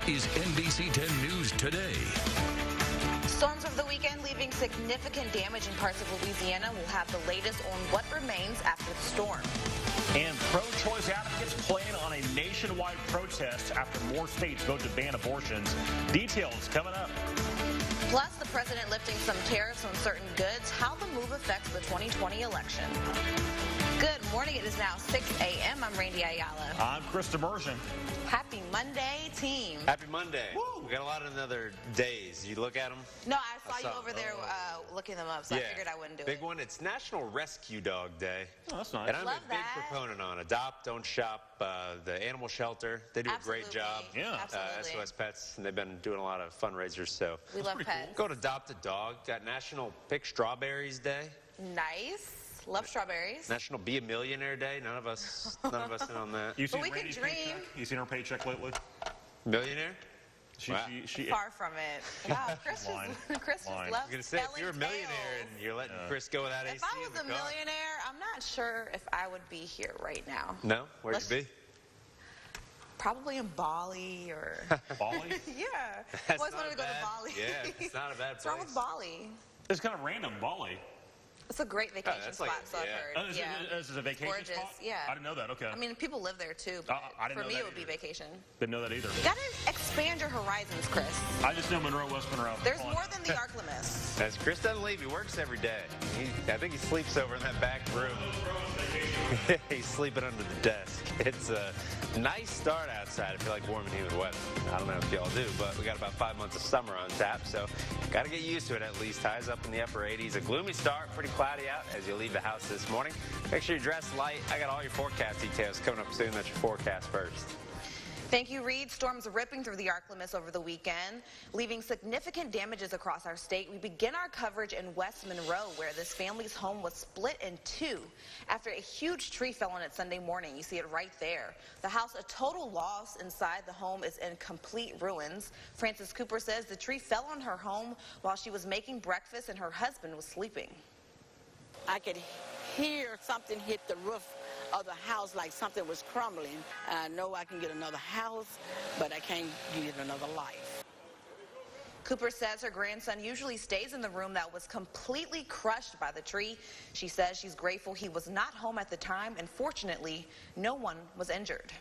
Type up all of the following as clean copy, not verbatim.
is NBC 10 News Today. Storms of the weekend leaving significant damage in parts of Louisiana. We'll have the latest on what remains after the storm. And pro-choice advocates plan on a nationwide protest after more states vote to ban abortions. Details coming up. Plus, the president lifting some tariffs on certain goods, how the move affects the 2020 election. Good morning. It is now 6 a.m. I'm Randy Ayala. I'm Chris Immersion. Happy Monday, team. Happy Monday. Woo. We got a lot of other days. You look at them? No, I saw you over there looking them up, so I figured I wouldn't do it. Big one. It's National Rescue Dog Day. Oh, that's nice. And I'm Love a big that. proponent on Adopt, Don't Shop, the animal shelter. They do a great job. Yeah. Absolutely. SOS Pets, and they've been doing a lot of fundraisers. So We love pretty pets. go to Adopt a Dog. Got National Pick Strawberries Day. Nice. Love strawberries. National Be a Millionaire Day. None of us in on that. You seen we can Randy's dream. paycheck? You seen her paycheck lately? Millionaire? She, Wow. she Far from it. Wow, Chris Lying. just Lying. loves I was gonna say, if telling you're a millionaire tales. and you're letting Chris go without AC If I in was the a car. millionaire, I'm not sure if I would be here right now. No? Where'd Let's- you be? Probably in Bali or... Bali? Yeah. That's Always not wanted to go bad. to Bali. Yeah, it's not a bad What's wrong with place. Bali? It's kind of random, Bali. It's a great vacation that's spot, like- so I've yeah. heard. This, Yeah. this is a vacation Gorgeous, spot? yeah. I didn't know that. Okay. I mean, people live there too, but I didn't for know me that it would be either. vacation. Didn't know that either. You gotta expand your horizons, Chris. I just know Monroe, West Monroe. There's Come on. more than the Arklamas. As Chris doesn't leave, he works every day. I think he sleeps over in that back room. He's sleeping under the desk. It's a nice start outside. I feel like warm and humid weather. I don't know if y'all do, but we got about 5 months of summer on tap, so got to get used to it at least. Highs up in the upper 80s. A gloomy start, pretty cloudy out as you leave the house this morning. Make sure you dress light. I got all your forecast details coming up soon. That's your forecast first. Thank you, Reed. Storms ripping through the Arklamas over the weekend, leaving significant damages across our state. We begin our coverage in West Monroe, where this family's home was split in two after a huge tree fell on it Sunday morning. You see it right there. The house, a total loss inside the home, is in complete ruins. Frances Cooper says the tree fell on her home while she was making breakfast and her husband was sleeping. I could hear something hit the roof of the house like something was crumbling. I know I can get another house, but I can't get another life. Cooper says her grandson usually stays in the room that was completely crushed by the tree. She says she's grateful he was not home at the time, and fortunately, no one was injured.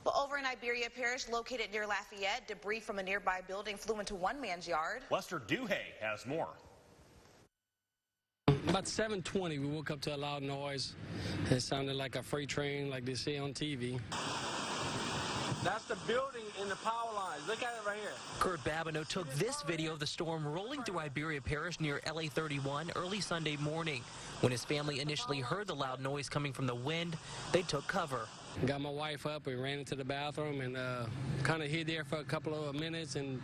Well, over in Iberia Parish, located near Lafayette, debris from a nearby building flew into one man's yard. Lester Duhay has more. About 7:20, we woke up to a loud noise. It sounded like a freight train like they see on TV. That's the building in the power lines. Look at it right here. Kurt Babineau took this video of the storm rolling through Iberia Parish near LA 31 early Sunday morning. When his family initially heard the loud noise coming from the wind, they took cover. Got my wife up, we ran into the bathroom and kind of hid there for a couple of minutes, and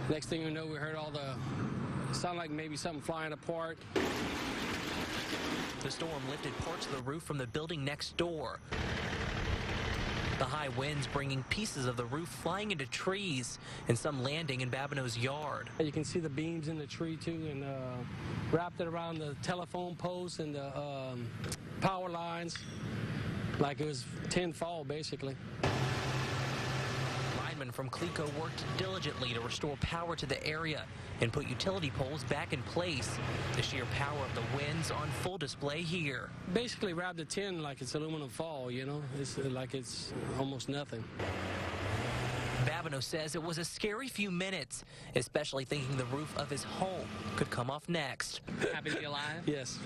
next thing you know, we heard all the, sound like maybe something flying apart. The storm lifted parts of the roof from the building next door. The high winds bringing pieces of the roof flying into trees and some landing in Babineau's yard. You can see the beams in the tree too, and wrapped it around the telephone posts and the power lines, like it was tinfoil basically. Linemen from CLECO worked diligently to restore power to the area and put utility poles back in place. The sheer power of the winds on full display here. Basically wrapped the tin like it's aluminum foil, you know, it's like it's almost nothing. Babineau says it was a scary few minutes, especially thinking the roof of his home could come off next. Happy to be alive? Yes.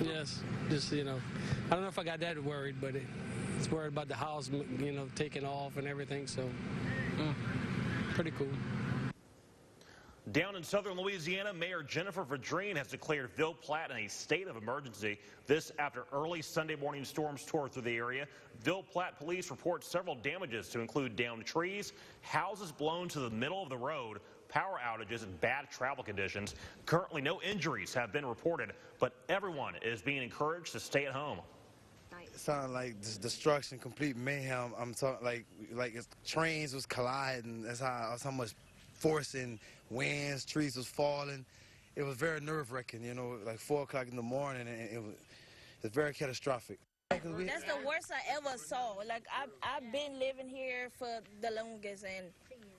Yes. Just, you know, I don't know if I got that worried, but it's worried about the house, you know, taking off and everything, so pretty cool. Down in southern Louisiana, Mayor Jennifer Verdreen has declared Ville Platte in a state of emergency. This after early Sunday morning storms tore through the area. Ville Platte police report several damages to include downed trees, houses blown to the middle of the road, power outages, and bad travel conditions. Currently, no injuries have been reported, but everyone is being encouraged to stay at home. It sounded like destruction, complete mayhem. I'm talking like it's, trains was colliding. That's how much force and winds, trees was falling. It was very nerve-wracking, you know, like 4 o'clock in the morning, and it was very catastrophic. That's the worst I ever saw. Like, I've been living here for the longest, and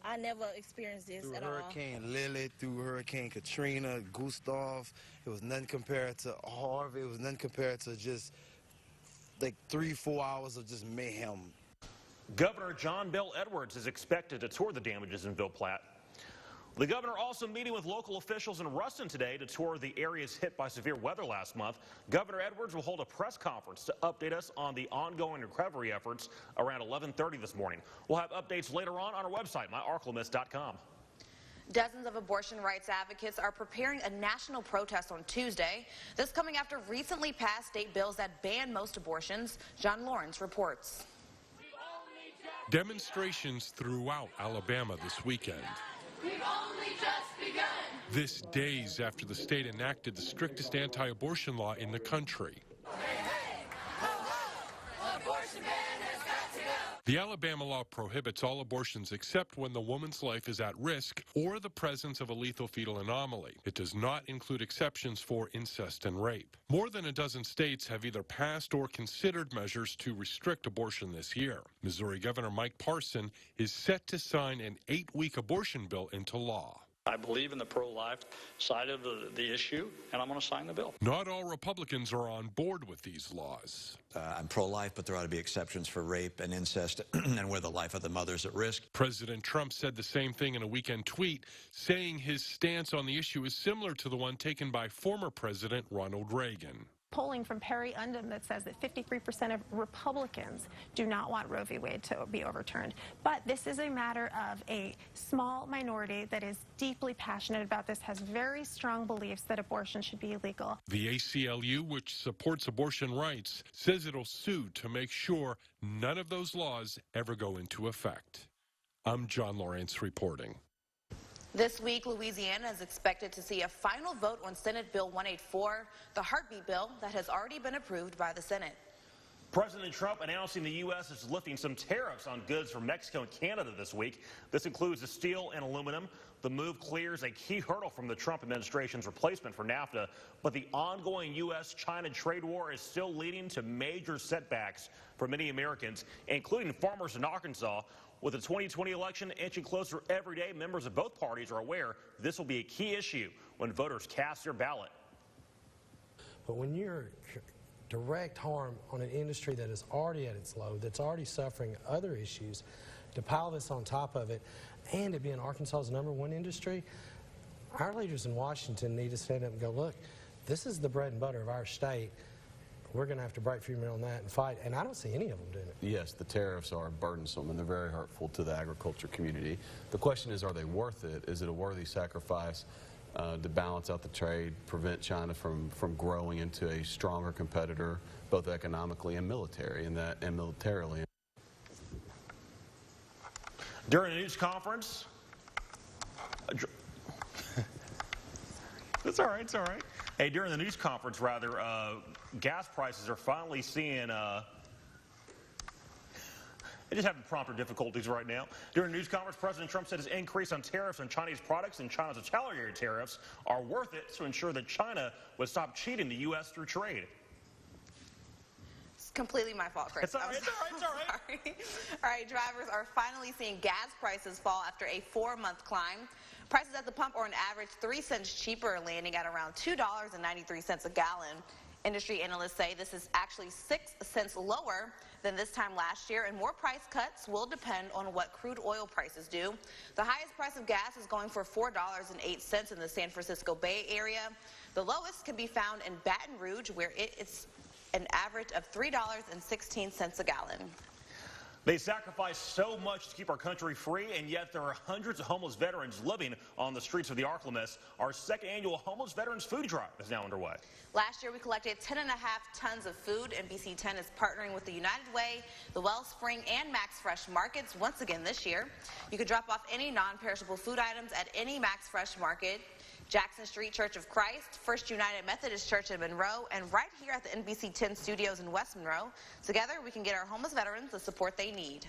I never experienced this at all. Hurricane Lily, through Hurricane Katrina, Gustav, it was nothing compared to Harvey. It was nothing compared to just like 3-4 hours of just mayhem. Governor John Bel Edwards is expected to tour the damages in Ville Platte. The governor also meeting with local officials in Ruston today to tour the areas hit by severe weather last month. Governor Edwards will hold a press conference to update us on the ongoing recovery efforts around 11:30 this morning. We'll have updates later on our website, myarklamiss.com. Dozens of abortion rights advocates are preparing a national protest on Tuesday. This coming after recently passed state bills that ban most abortions. John Lawrence reports. Demonstrations throughout Alabama this weekend. We've only just begun. This days after the state enacted the strictest anti-abortion law in the country. Hey, hey, ho, ho, abortion ban has got to go. The Alabama law prohibits all abortions except when the woman's life is at risk or the presence of a lethal fetal anomaly. It does not include exceptions for incest and rape. More than a dozen states have either passed or considered measures to restrict abortion this year. Missouri Governor Mike Parson is set to sign an 8-week abortion bill into law. I believe in the pro-life side of the issue, and I'm going to sign the bill. Not all Republicans are on board with these laws. I'm pro-life, but there ought to be exceptions for rape and incest and where the life of the mother is at risk. President Trump said the same thing in a weekend tweet, saying his stance on the issue is similar to the one taken by former President Ronald Reagan. Polling from Perry Undum that says that 53% of Republicans do not want Roe v. Wade to be overturned. But this is a matter of a small minority that is deeply passionate about this, has very strong beliefs that abortion should be illegal. The ACLU, which supports abortion rights, says it'll sue to make sure none of those laws ever go into effect. I'm John Lawrence reporting. This week, Louisiana is expected to see a final vote on Senate Bill 184, the heartbeat bill that has already been approved by the Senate. President Trump announcing the U.S. is lifting some tariffs on goods from Mexico and Canada this week. This includes the steel and aluminum. The move clears a key hurdle from the Trump administration's replacement for NAFTA, but the ongoing U.S.-China trade war is still leading to major setbacks for many Americans, including farmers in Arkansas. With the 2020 election inching closer every day, members of both parties are aware this will be a key issue when voters cast their ballot. But when you're direct harm on an industry that is already at its low, that's already suffering other issues, to pile this on top of it, and it being Arkansas's #1 industry, our leaders in Washington need to stand up and go, look, this is the bread and butter of our state. We're going to have to break free on that and fight, and I don't see any of them doing it. Yes, the tariffs are burdensome, and they're very hurtful to the agriculture community. The question is, are they worth it? Is it a worthy sacrifice to balance out the trade, prevent China from growing into a stronger competitor, both economically and militarily? During a news conference, it's all right, it's all right. Hey, during the news conference, gas prices are finally seeing, they just having prompter difficulties right now. During the news conference, President Trump said his increase on tariffs on Chinese products and China's retaliatory tariffs are worth it to ensure that China would stop cheating the U.S. through trade. It's completely my fault, Chris. It's all right, it's all right, it's all right. Sorry. All right, drivers are finally seeing gas prices fall after a 4-month climb. Prices at the pump are on average 3 cents cheaper, landing at around $2.93 a gallon. Industry analysts say this is actually 6 cents lower than this time last year, and more price cuts will depend on what crude oil prices do. The highest price of gas is going for $4.08 in the San Francisco Bay Area. The lowest can be found in Baton Rouge, where it's an average of $3.16 a gallon. They sacrifice so much to keep our country free, and yet there are hundreds of homeless veterans living on the streets of the ArkLaMiss. Our second annual Homeless Veterans Food Drive is now underway. Last year, we collected 10.5 tons of food, and NBC 10 is partnering with the United Way, the Wellspring, and Max Fresh markets once again this year. You can drop off any non-perishable food items at any Max Fresh market. Jackson Street Church of Christ, First United Methodist Church in Monroe, and right here at the NBC 10 studios in West Monroe. Together, we can get our homeless veterans the support they need.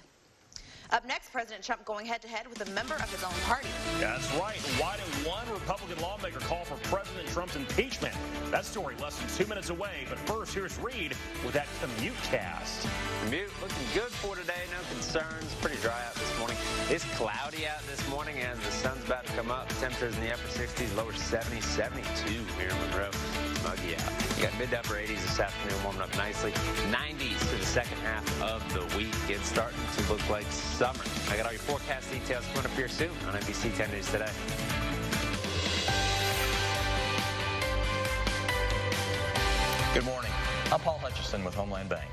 Up next, President Trump going head-to-head with a member of his own party. That's right. Why did one Republican lawmaker call for President Trump's impeachment? That story less than 2 minutes away. But first, here's Reed with that Commute Cast. Commute looking good for today. No concerns. Pretty dry out this morning. It's cloudy out this morning as the sun's about to come up. Temperatures in the upper 60s, lower 70s, 72 here in Monroe. Muggy out. You got mid to upper 80s this afternoon, warming up nicely. 90s to the second half of the week. It's starting to look like summer. I got all your forecast details coming up here soon on NBC 10 News Today. Good morning. I'm Paul Hutchison with Homeland Bank.